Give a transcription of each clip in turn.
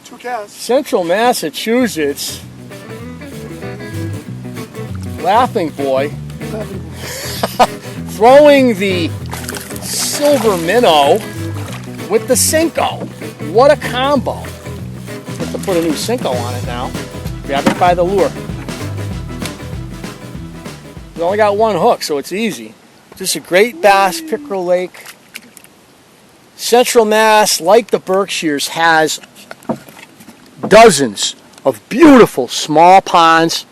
2 casts. Central Massachusetts. Laughing boy. Throwing the silver minnow with the Cinco. What a combo. Have to put a new Cinco on it now. Grab it by the lure. We only got one hook, so it's easy. Just a great bass, Pickerel Lake. Central Mass, like the Berkshires, has dozens of beautiful small ponds.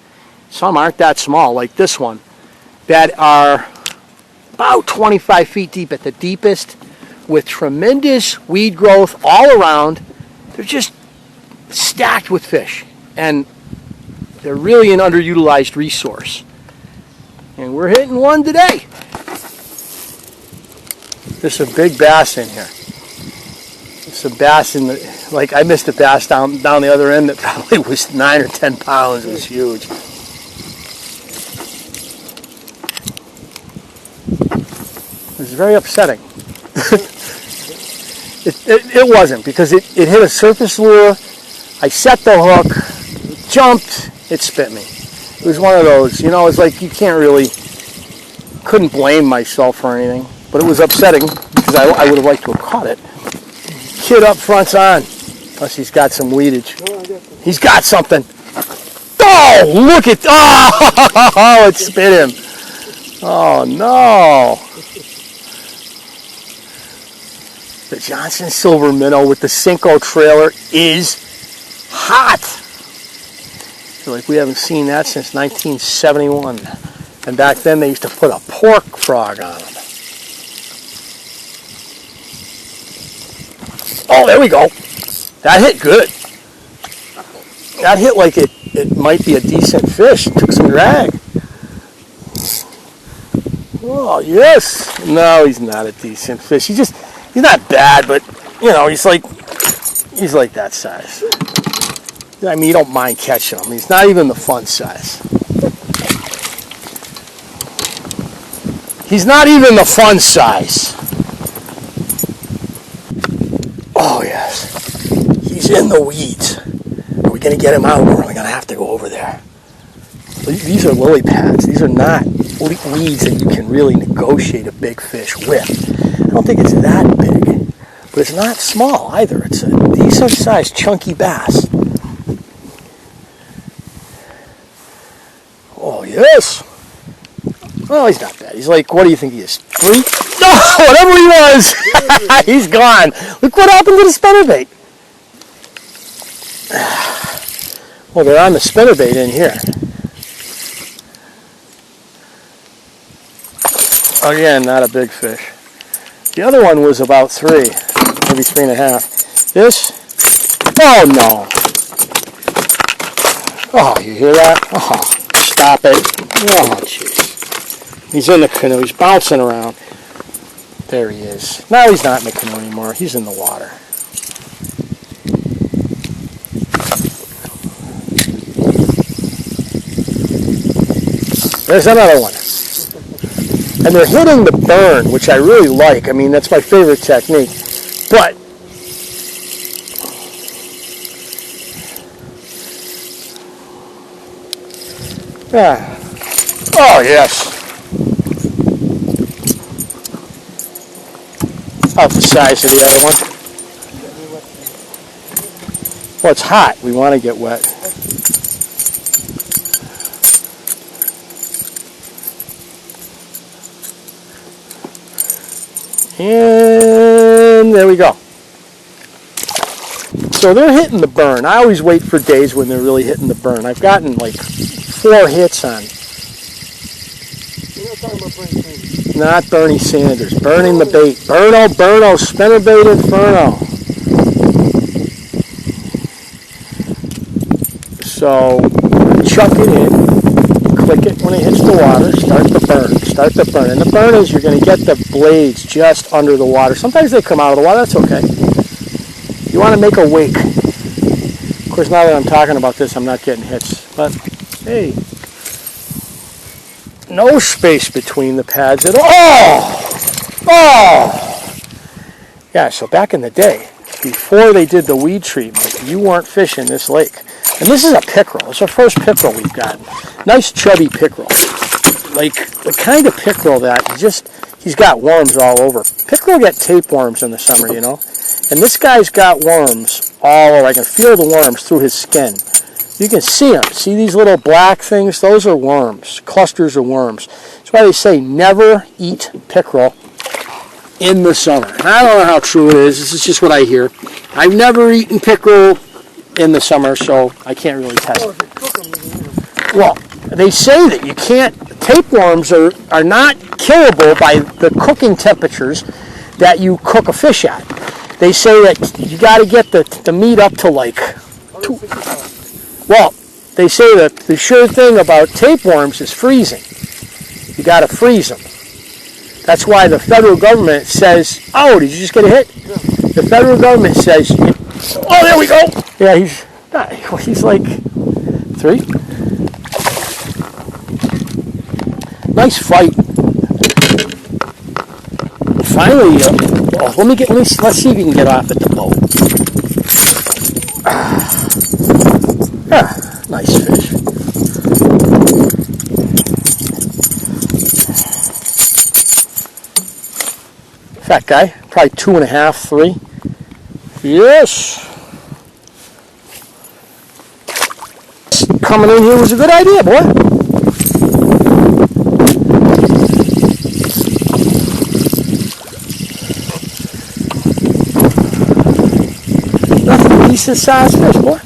Some aren't that small, like this one, that are about 25 feet deep at the deepest, with tremendous weed growth all around. They're just stacked with fish, and they're really an underutilized resource. And we're hitting one today. There's a big bass in here. There's a bass in the, like I missed a bass down the other end that probably was 9 or 10 pounds. It was huge. It was very upsetting. It wasn't, because it hit a surface lure. I set the hook, jumped, it spit me. It was one of those, you know, it's like you can't really, couldn't blame myself or anything, but it was upsetting because I would have liked to have caught it. Kid up front's on, unless he's got some weedage. He's got something. Oh, look at, oh, it spit him. Oh, no. The Johnson Silver Minnow with the Cinco trailer is hot. I feel like we haven't seen that since 1971. And back then they used to put a pork frog on them. Oh, there we go. That hit good. That hit like it might be a decent fish. It took some drag. Oh, yes. No, he's not a decent fish. He's not bad, but, you know, he's like that size. I mean, you don't mind catching him. He's not even the fun size. He's not even the fun size. Oh, yes. He's in the weeds. Are we going to get him out, or are we going to have to go over there? These are lily pads. These are not weeds that you can really negotiate a big fish with. I don't think it's that big, but it's not small either. It's a decent sized chunky bass. Oh, yes. Well, he's not bad. He's like, what do you think he is? 3? No, whatever he was. He's gone. Look what happened to the spinnerbait. Well, they're on the spinnerbait in here. Again, not a big fish. The other one was about 3, maybe 3.5. This, oh no. Oh, you hear that? Oh, stop it. Oh, jeez. He's in the canoe. He's bouncing around. There he is. No, he's not in the canoe anymore. He's in the water. There's another one. And they're hitting the burn, which I really like. I mean, that's my favorite technique. But yeah. Oh, yes. About the size of the other one. Well, it's hot. We want to get wet. And there we go. So they're hitting the burn. I always wait for days when they're really hitting the burn. I've gotten like 4 hits on. You're not talking about Bernie Sanders. Not Bernie Sanders. Burning the bait. Burno, spinnerbait inferno. So chuck it in. Click it when it hits the water. Start the burn. Start the burn. And the burn is you're going to get the blades just under the water. Sometimes they come out of the water. That's okay. You want to make a wake. Of course, now that I'm talking about this, I'm not getting hits. But, hey. No space between the pads at all. Oh! Yeah, so back in the day, before they did the weed treatment, you weren't fishing this lake. And this is a pickerel. It's our first pickerel we've got. Nice chubby pickerel. Like the kind of pickerel that he's got worms all over. Pickerel get tapeworms in the summer, you know. And this guy's got worms all over. I can feel the worms through his skin. You can see them. See these little black things? Those are worms, clusters of worms. That's why they say never eat pickerel in the summer. I don't know how true it is. This is just what I hear. I've never eaten pickerel in the summer, so I can't really test it. Well, they say that you can't, tapeworms are not killable by the cooking temperatures that you cook a fish at. They say that you got to get the meat up to like well, they say that the sure thing about tapeworms is freezing. You got to freeze them. That's why the federal government says, oh, did you just get a hit? Yeah. The federal government says, oh, there we go. Yeah, he's like 3. Nice fight. Finally, let's see if you can get off at the boat. Yeah, nice fish. Fat guy, probably 2.5, 3. Yes. Coming in here was a good idea, boy. Nothing but decent sized fish, boy.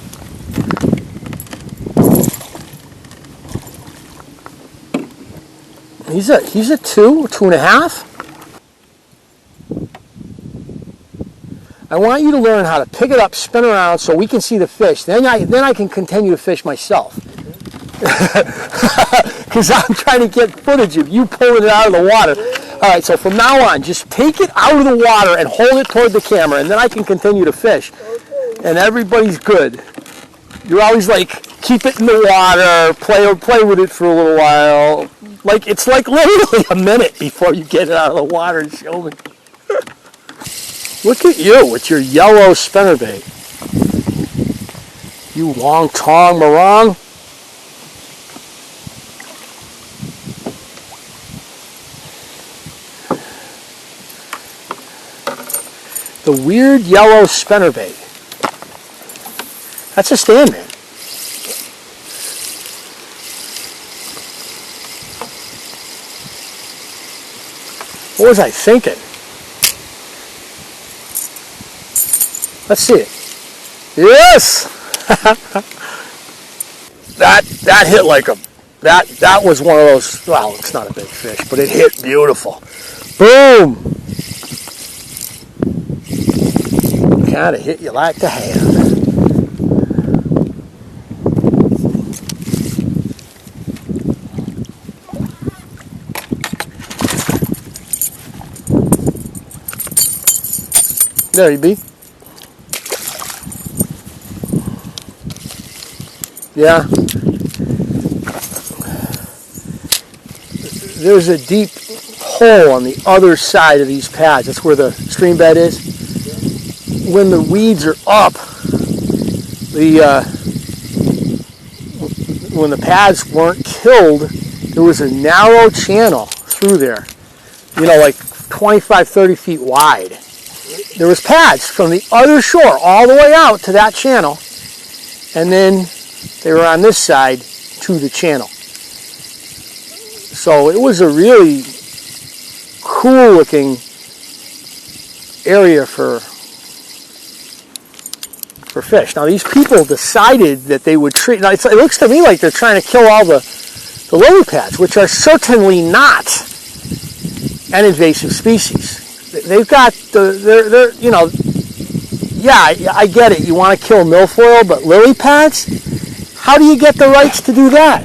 He's a 2, 2.5. I want you to learn how to pick it up, spin around, so we can see the fish. Then I can continue to fish myself. Because I'm trying to get footage of you pulling it out of the water. All right, so from now on, just take it out of the water and hold it toward the camera, and then I can continue to fish. And everybody's good. You're always like, keep it in the water, play with it for a little while. Like it's like literally a minute before you get it out of the water and show me. Look at you with your yellow spinnerbait. You long tong marong. The weird yellow spinnerbait. That's a stand man. What was I thinking? Let's see it. Yes! that hit like that was one of those, well, it's not a big fish, but it hit beautiful. Boom! Kind of hit you like the hand. There you be. Yeah. There's a deep hole on the other side of these pads. That's where the stream bed is. When the weeds are up, when the pads weren't killed, there was a narrow channel through there. You know, like 25, 30 feet wide. There was pads from the other shore all the way out to that channel, and then they were on this side to the channel. So it was a really cool looking area for fish. Now these people decided that they would treat, now it looks to me like they're trying to kill all the lily pads, which are certainly not an invasive species. They've got they're you know, yeah, I get it. You want to kill milfoil, but lily pads? How do you get the rights to do that?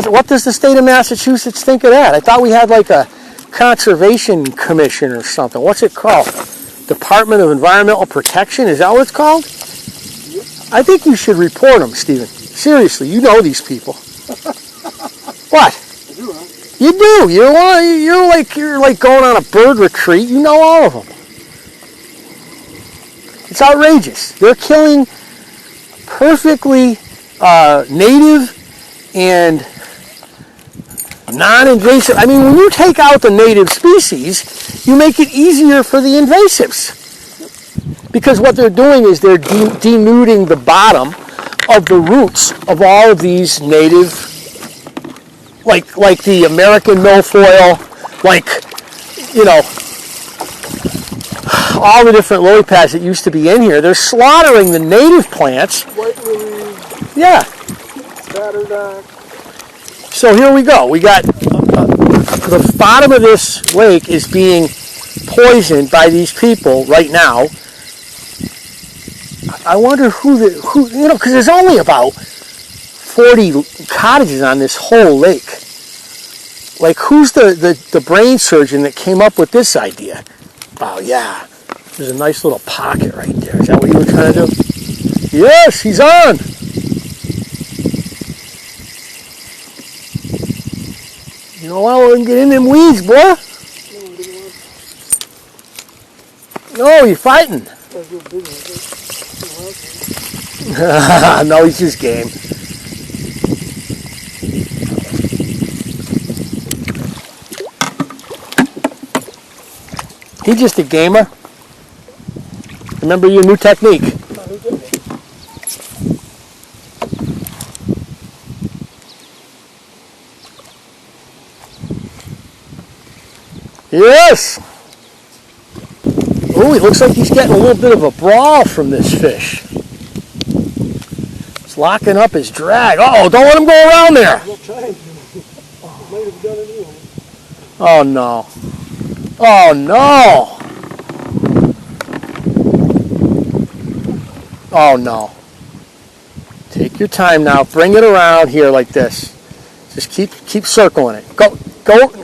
What does the state of Massachusetts think of that? I thought we had like a conservation commission or something. What's it called? Department of Environmental Protection? Is that what it's called? I think you should report them, Stephen. Seriously, you know these people. What? You do. You're like going on a bird retreat. You know all of them. It's outrageous. They're killing perfectly native and non-invasive. I mean, when you take out the native species, you make it easier for the invasives. Because what they're doing is they're denuding the bottom of the roots of all of these native, like the American milfoil, like, you know, all the different lily pads that used to be in here. They're slaughtering the native plants. White lily. Yeah. Batterdock. So here we go. We got the bottom of this lake is being poisoned by these people right now. I wonder who you know, because there's only about 40 cottages on this whole lake. Like, who's the brain surgeon that came up with this idea? Oh, yeah. There's a nice little pocket right there. Is that what you were trying to do? Yes, he's on. You know what? We can get in them weeds, boy. No, you're fighting. No, he's just game. He's just a gamer. Remember your new technique. Yes! Oh, he looks like he's getting a little bit of a brawl from this fish. He's locking up his drag. Uh-oh, don't let him go around there. Oh, no. Oh, no. Oh, no. Take your time now. Bring it around here like this. Just keep circling it. Go,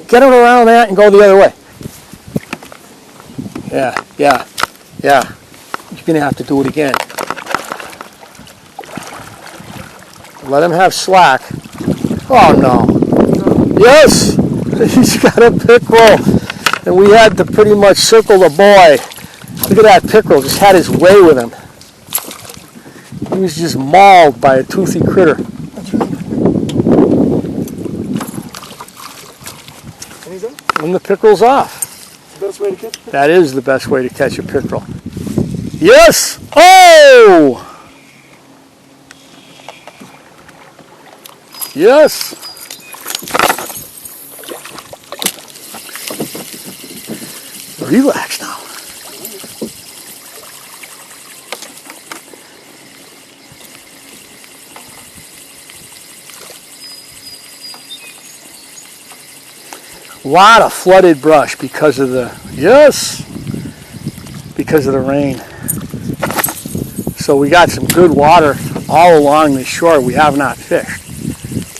get it around that and go the other way. Yeah. You're going to have to do it again. Let him have slack. Oh, no. Yes! He's got a pickerel. And we had to pretty much circle the boy. Look at that pickerel. Just had his way with him. He was just mauled by a toothy critter. And the pickerel's off. The best way to catch it? That is the best way to catch a pickerel. Yes! Oh! Yes! Relax now. A lot of flooded brush because of the, because of the rain. So we got some good water all along the shore we have not fished.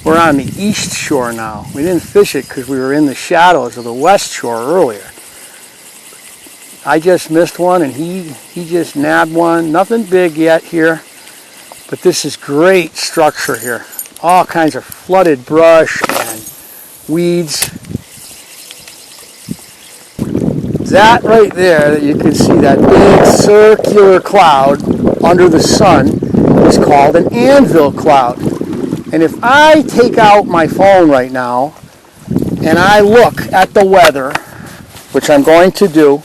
We're on the east shore now. We didn't fish it because we were in the shadows of the west shore earlier. I just missed one and he just nabbed one. Nothing big yet here, but this is great structure here. All kinds of flooded brush and weeds. That right there that you can see, that big circular cloud under the sun, is called an anvil cloud. And if I take out my phone right now and I look at the weather, which I'm going to do,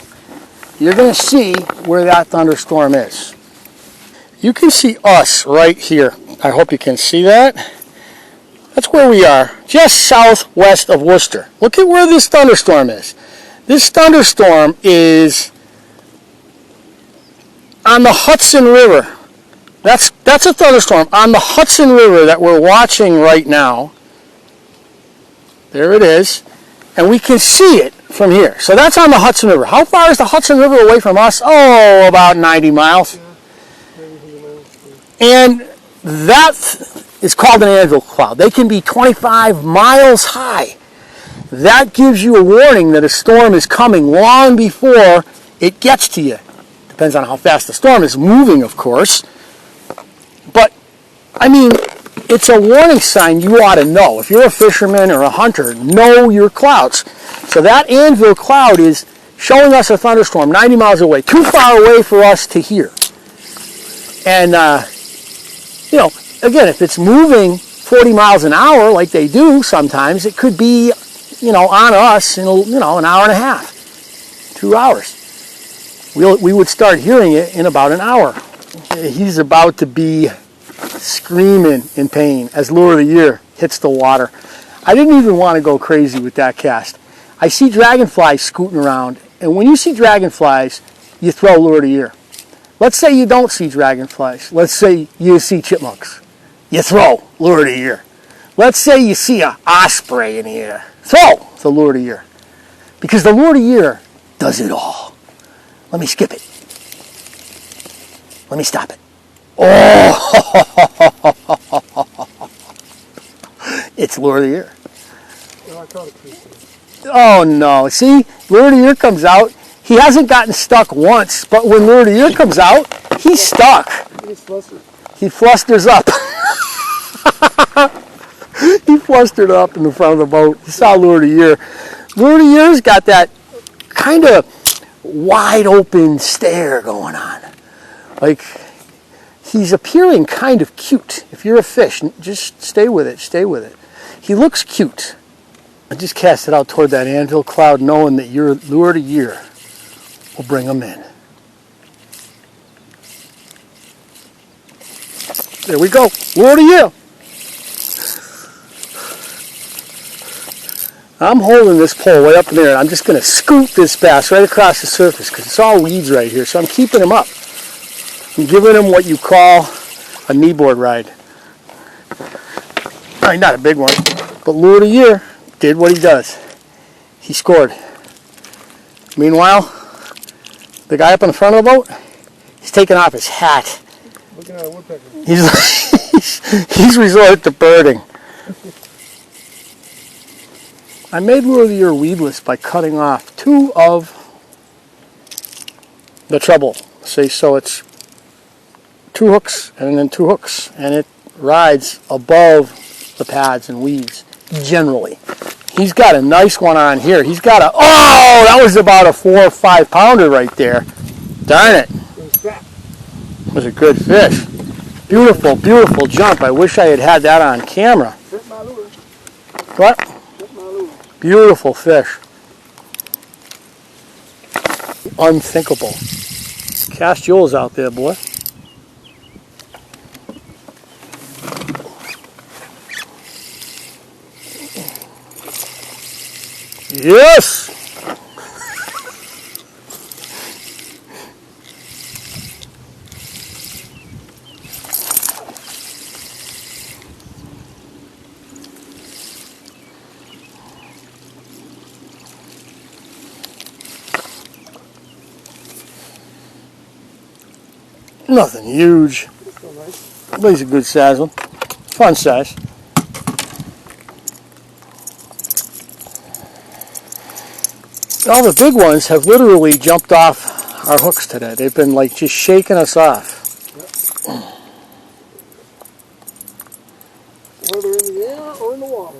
you're going to see where that thunderstorm is. You can see us right here. I hope you can see that. That's where we are, just southwest of Worcester. Look at where this thunderstorm is. This thunderstorm is on the Hudson River. That's a thunderstorm on the Hudson River that we're watching right now. There it is. And we can see it from here. So that's on the Hudson River. How far is the Hudson River away from us? Oh, about 90 miles. And that is called an anvil cloud. They can be 25 miles high. That gives you a warning that a storm is coming long before it gets to you. Depends on how fast the storm is moving, of course. But, I mean, it's a warning sign you ought to know. If you're a fisherman or a hunter, know your clouds. So that anvil cloud is showing us a thunderstorm 90 miles away, too far away for us to hear. And, you know, again, if it's moving 40 miles an hour like they do sometimes, it could be, you know, on us in, you know, an hour and a half, 2 hours. We would start hearing it in about an hour. He's about to be screaming in pain as lure of the year hits the water. I didn't even want to go crazy with that cast. I see dragonflies scooting around, and when you see dragonflies, you throw lure of the year. Let's say you don't see dragonflies. Let's say you see chipmunks. You throw lure of the year. Let's say you see an osprey in the air. Throw the lure of the year. Because the lure of the year does it all. Let me skip it. Let me stop it. Oh! It's lure of the year. No, I caught a piece. Oh no, see, lure of the year comes out. He hasn't gotten stuck once, but when lure of the year comes out, he's stuck. He's flustered. He flusters up. He flustered up in the front of the boat. He saw lure of the year. Lure of the year's got that kind of wide open stare going on. Like, he's appearing kind of cute. If you're a fish, just stay with it, stay with it. He looks cute. I just cast it out toward that anvil cloud knowing that your lure of the year will bring them in. There we go, lure of the year. I'm holding this pole way up in there, and I'm just going to scoop this bass right across the surface because it's all weeds right here, so I'm keeping him up. I'm giving him what you call a kneeboard ride. All right, not a big one, but lure of the year did what he does. He scored. Meanwhile, the guy up in the front of the boat, he's taking off his hat. Looking at a woodpecker. He's resorted to birding. I made lure of the year weedless by cutting off 2 of the treble. See, so it's 2 hooks and then 2 hooks, and it rides above the pads and weeds generally. He's got a nice one on here. He's got a, oh, that was about a 4 or 5 pounder right there. Darn it. It was a good fish. Beautiful, beautiful jump. I wish I had had that on camera. Hit my lure. What? Hit my lure. Beautiful fish. Unthinkable. Cast Jules out there, boy. Yes! Nothing huge. But he's a good size one. Fun size. All the big ones have literally jumped off our hooks today. They've been like just shaking us off. Yep. Whether in the air or in the water.